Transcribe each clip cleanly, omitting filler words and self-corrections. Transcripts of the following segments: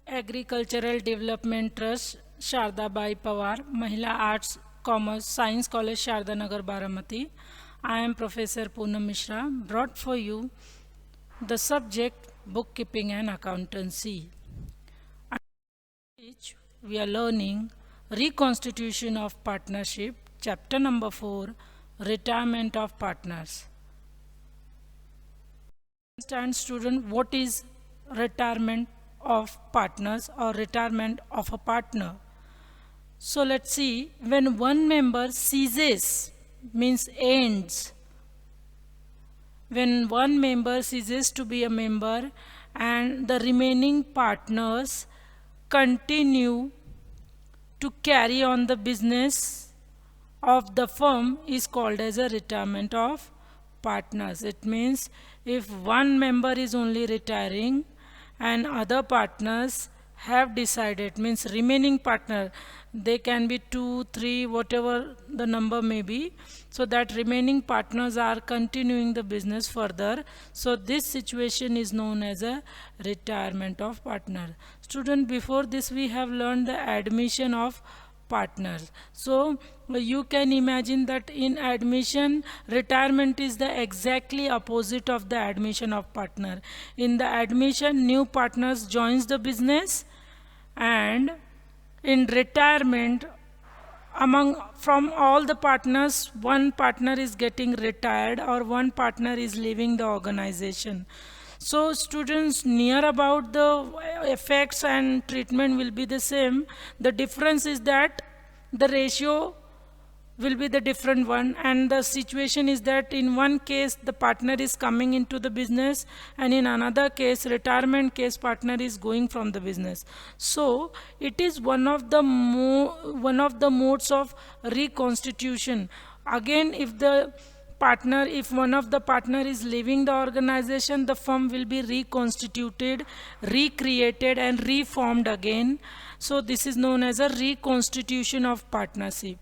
Agricultural Development Trust, Sharda Bai Pawar, Mahila Arts, Commerce, Science College, Sharda Nagar, Baramati. I am Professor Poonam Mishra, brought for you the subject Bookkeeping and Accountancy, which we are learning Reconstitution of Partnership, Chapter number 4, Retirement of Partners. Understand, student, what is retirement of partners or retirement of a partner? So let's see, when one member ceases, means ends, when one member ceases to be a member and the remaining partners continue to carry on the business of the firm is called as a retirement of partners. It means if one member is only retiring and other partners have decided, means remaining partner, they can be 2, 3, whatever the number may be, so that remaining partners are continuing the business further. So this situation is known as a retirement of partner. Student, before this we have learned the admission of partners. So you can imagine that in admission, retirement is the exactly opposite of the admission of partner. In the admission, new partners joins the business, and in retirement, from all the partners, one partner is getting retired or one partner is leaving the organization. So students, near about the effects and treatment will be the same. The difference is that the ratio will be the different one, and the situation is that in one case the partner is coming into the business, and in another case, retirement case, partner is going from the business. So it is one of the modes of reconstitution. Again, if one of the partner is leaving the organization, the firm will be reconstituted, recreated and reformed again. So this is known as a reconstitution of partnership.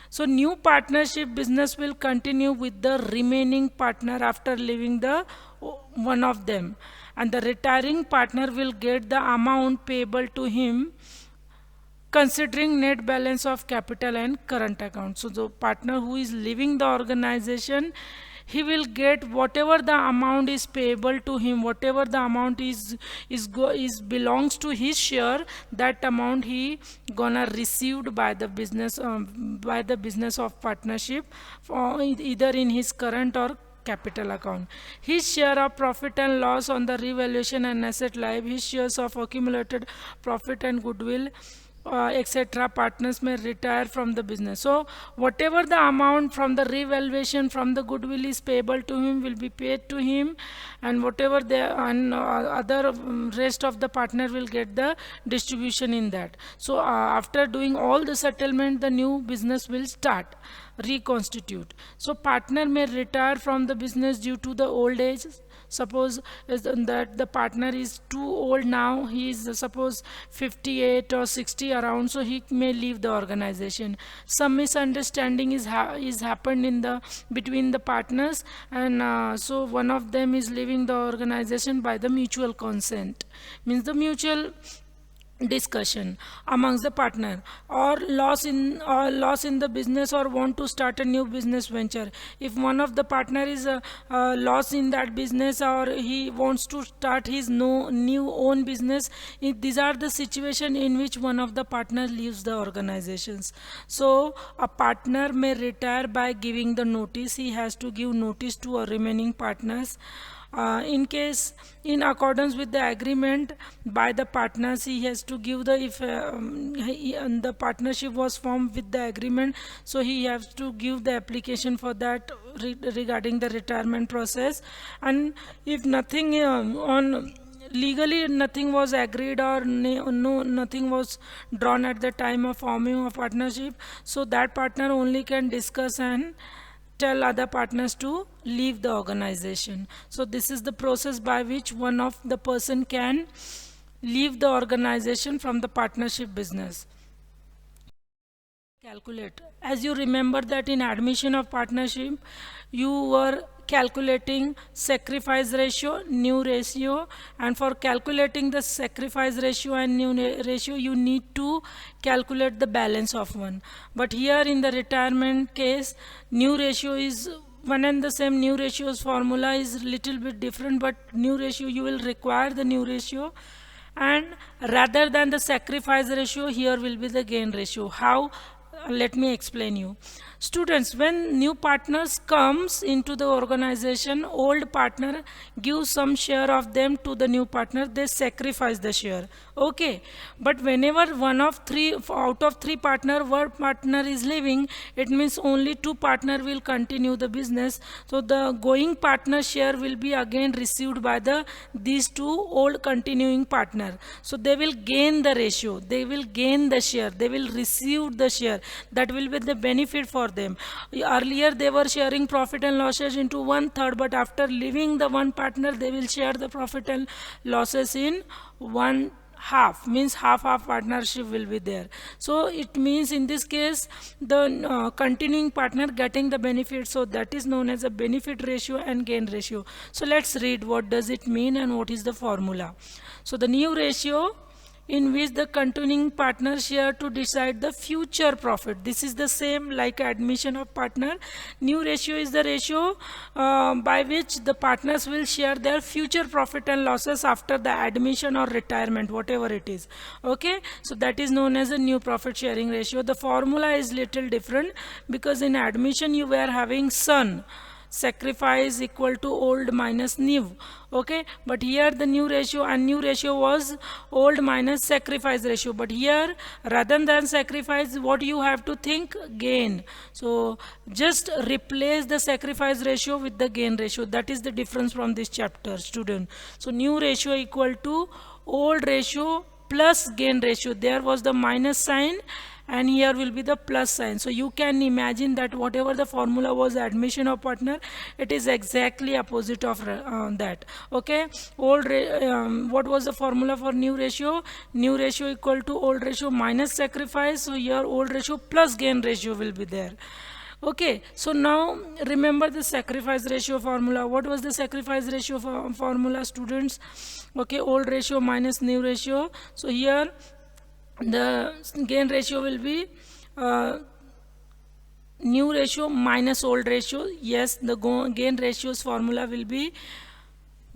So new partnership business will continue with the remaining partner after leaving the one of them, and the retiring partner will get the amount payable to him considering net balance of capital and current account. So the partner who is leaving the organization, he will get whatever the amount is payable to him, whatever the amount is belongs to his share, that amount he gonna received by the business of partnership, either in his current or capital account. His share of profit and loss on the revaluation and asset live, his shares of accumulated profit and goodwill, etc. partners may retire from the business. So whatever the amount from the revaluation from the goodwill is payable to him will be paid to him, and whatever the other rest of the partner will get the distribution in that. So after doing all the settlement, the new business will start, reconstitute. So partner may retire from the business due to the old age. Suppose that the partner is too old now, he is suppose 58 or 60 around, so he may leave the organization. Some misunderstanding is happened in the between the partners, and so one of them is leaving the organization by the mutual consent, means the mutual discussion amongst the partner, or loss in the business, or want to start a new business venture. If one of the partner is lost in that business, or he wants to start his new own business, these are the situation in which one of the partner leaves the organizations. So a partner may retire by giving the notice. He has to give notice to our remaining partners. In accordance with the agreement by the partners, he has to give the partnership was formed with the agreement, so he has to give the application for that regarding the retirement process. And if nothing legally nothing was agreed, or nothing was drawn at the time of forming a partnership, so that partner only can discuss and tell other partners to leave the organization. So this is the process by which one of the person can leave the organization from the partnership business. Calculate. As you remember that in admission of partnership, you were calculating sacrifice ratio, new ratio, and for calculating the sacrifice ratio and new ratio you need to calculate the balance of one. But here in the retirement case, new ratio is one and the same. New ratios formula is little bit different, but new ratio you will require the new ratio, and rather than the sacrifice ratio, here will be the gain ratio. How? Let me explain you. Students, when new partners comes into the organization, old partner gives some share of them to the new partner, they sacrifice the share. Okay, but whenever one of three out of three partner, one partner is leaving, it means only two partner will continue the business. So the going partner share will be again received by the these two old continuing partner. So they will gain the ratio, they will gain the share, they will receive the share. That will be the benefit for them. Earlier they were sharing profit and losses into 1/3, but after leaving the one partner, they will share the profit and losses in 1/2, means half partnership will be there. So it means in this case the continuing partner getting the benefit, so that is known as a benefit ratio and gain ratio. So let's read what does it mean and what is the formula. So the new ratio in which the continuing partners share to decide the future profit. This is the same like admission of partner. New ratio is the ratio by which the partners will share their future profit and losses after the admission or retirement, whatever it is. Okay, so that is known as a new profit sharing ratio. The formula is little different because in admission you were having son, sacrifice equal to old minus new. Okay, but here the new ratio, and new ratio was old minus sacrifice ratio, but here rather than sacrifice, what you have to think? Gain. So just replace the sacrifice ratio with the gain ratio. That is the difference from this chapter, student. So new ratio equal to old ratio plus gain ratio. There was the minus sign and here will be the plus sign. So you can imagine that whatever the formula was admission of partner, it is exactly opposite of that. Okay, what was the formula for new ratio? New ratio equal to old ratio minus sacrifice. So here old ratio plus gain ratio will be there. Okay, so now remember the sacrifice ratio formula. What was the sacrifice ratio formula, students? Okay, old ratio minus new ratio. So here the gain ratio will be new ratio minus old ratio. Yes, the gain ratios formula will be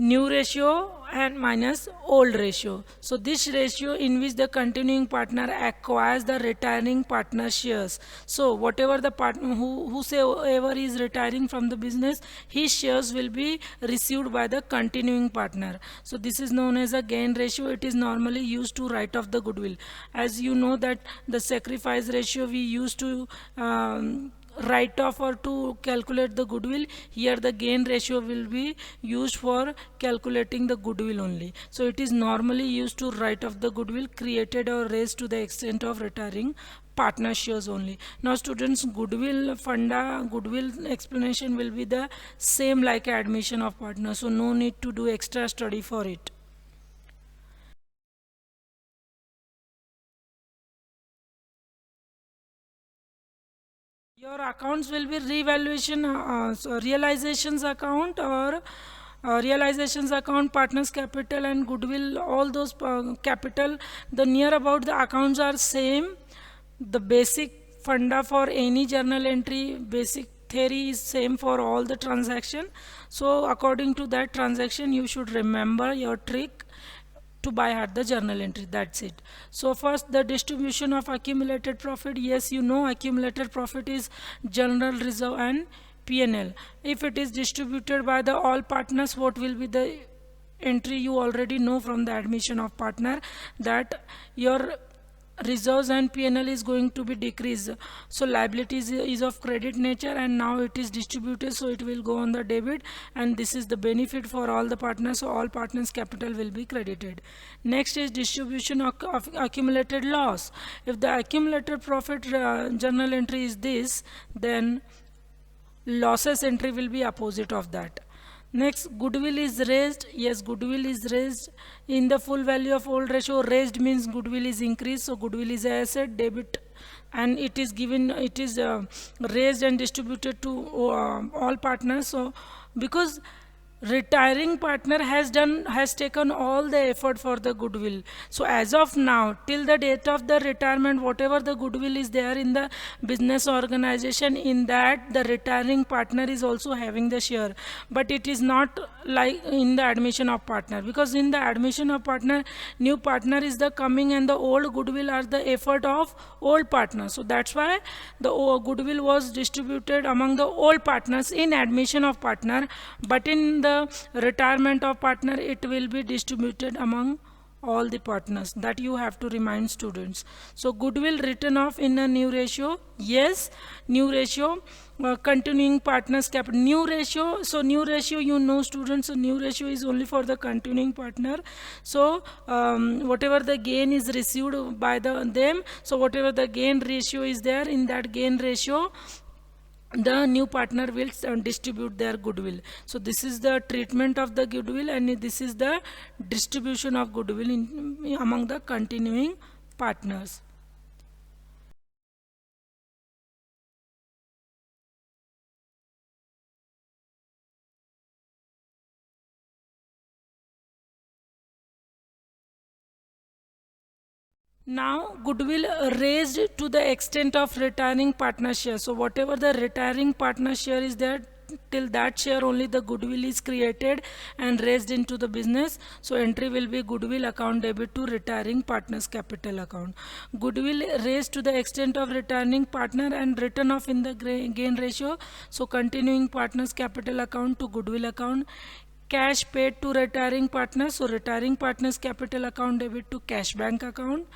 new ratio and minus old ratio. So this ratio in which the continuing partner acquires the retiring partner shares. So whatever the partner whosoever is retiring from the business, his shares will be received by the continuing partner. So this is known as a gain ratio. It is normally used to write off the goodwill. As you know that the sacrifice ratio we used to write off or to calculate the goodwill. Here the gain ratio will be used for calculating the goodwill only. So it is normally used to write off the goodwill created or raised to the extent of retiring partner shares only. Now students, goodwill explanation will be the same like admission of partner, so no need to do extra study for it. Your accounts will be revaluation, realizations account or realizations account, partners capital and goodwill, all those capital, the near about the accounts are same. The basic funda for any journal entry, basic theory is same for all the transaction. So according to that transaction you should remember your trick to buy at the journal entry. That's it. So first, the distribution of accumulated profit. Yes, you know accumulated profit is general reserve and P&L. If it is distributed by the all partners, what will be the entry? You already know from the admission of partner that your reserves and P&L is going to be decreased. So liabilities is of credit nature and now it is distributed, so it will go on the debit, and this is the benefit for all the partners, so all partners capital will be credited. Next is distribution of accumulated loss. If the accumulated profit journal entry is this, then losses entry will be opposite of that. Next, goodwill is raised. Yes, goodwill is raised in the full value of old ratio. Raised means goodwill is increased, so goodwill is an asset. Debit and it is given, it is raised and distributed to all partners. So because retiring partner has taken all the effort for the goodwill, so as of now till the date of the retirement, whatever the goodwill is there in the business organization, in that the retiring partner is also having the share. But it is not like in the admission of partner, because in the admission of partner, new partner is the coming and the old goodwill are the effort of old partner. So that's why the goodwill was distributed among the old partners in admission of partner, but in the retirement of partner it will be distributed among all the partners. That you have to remind students. So goodwill written off in a new ratio, yes, new ratio. Continuing partners capital, new ratio. So new ratio, you know students, so new ratio is only for the continuing partner. So whatever the gain is received by them, so whatever the gain ratio is there, in that gain ratio the new partner will distribute their goodwill. So this is the treatment of the goodwill, and this is the distribution of goodwill among the continuing partners. Now goodwill raised to the extent of retiring partner share. So whatever the retiring partner share is there, till that share only the goodwill is created and raised into the business. So entry will be goodwill account debit to retiring partners capital account. Goodwill raised to the extent of retiring partner and written off in the gain ratio. So continuing partners capital account to goodwill account. Cash paid to retiring partners, so retiring partners capital account debit to cash bank account.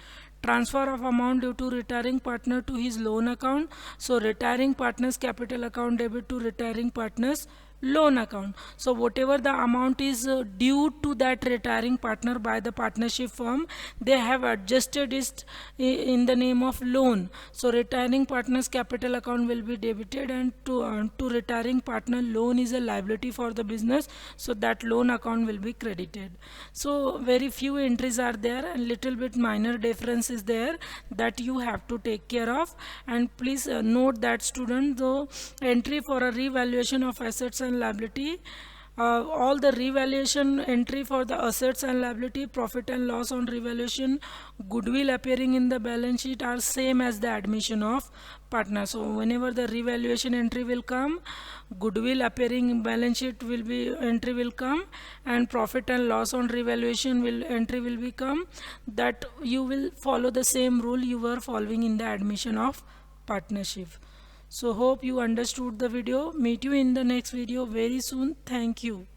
Transfer of amount due to retiring partner to his loan account, so retiring partners capital account debit to retiring partners loan account. So whatever the amount is due to that retiring partner by the partnership firm, they have adjusted it in the name of loan. So retiring partners capital account will be debited, and to retiring partner loan is a liability for the business, so that loan account will be credited. So very few entries are there and little bit minor difference is there that you have to take care of. And please note that student, the entry for a revaluation of assets and liability, all the revaluation entry for the assets and liability, profit and loss on revaluation, goodwill appearing in the balance sheet are same as the admission of partner. So whenever the revaluation entry will come, goodwill appearing in balance sheet will be entry will come, and profit and loss on revaluation will entry will become. That you will follow the same rule you were following in the admission of partnership. So hope you understood the video. Meet you in the next video very soon. Thank you.